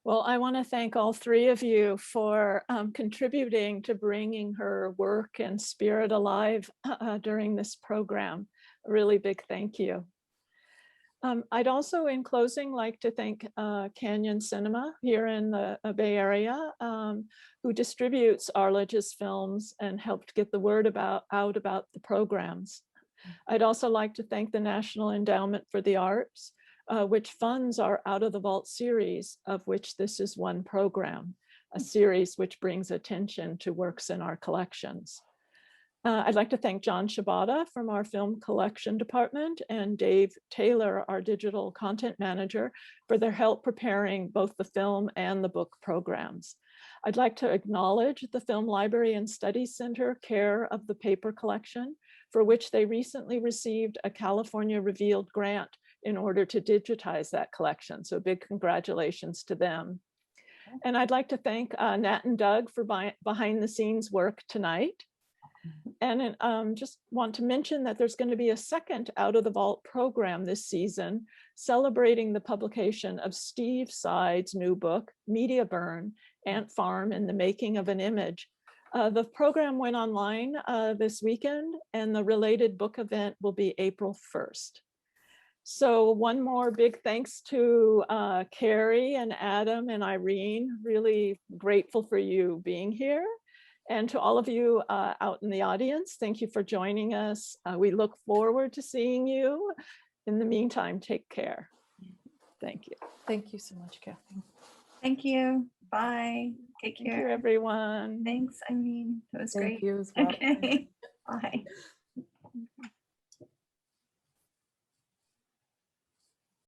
Well, I want to thank all three of you for contributing to bringing her work and spirit alive during this program. A really big thank you. I'd also, in closing, like to thank Canyon Cinema here in the Bay Area, who distributes Arledge's films and helped get the word out about the programs. I'd also like to thank the National Endowment for the Arts, which funds our Out of the Vault series, of which this is one program, a series which brings attention to works in our collections. I'd like to thank John Shibata from our film collection department and Dave Taylor, our digital content manager, for their help preparing both the film and the book programs. I'd like to acknowledge the Film Library and Studies Center care of the paper collection, for which they recently received a California Revealed grant in order to digitize that collection. So big congratulations to them. And I'd like to thank Nat and Doug for behind the scenes work tonight. And just want to mention that there's going to be a second Out of the Vault program this season, celebrating the publication of Steve Side's new book, Media Burn, Ant Farm and the Making of an Image. The program went online this weekend, and the related book event will be April 1st. So one more big thanks to Carrie and Adam and Irene. Really grateful for you being here. And to all of you out in the audience, thank you for joining us. We look forward to seeing you. In the meantime, take care. Thank you. Thank you so much, Kathy. Thank you. Bye. Take care. Thank you, everyone. Thanks, Irene. That was Thank great. you as well. Okay. Bye.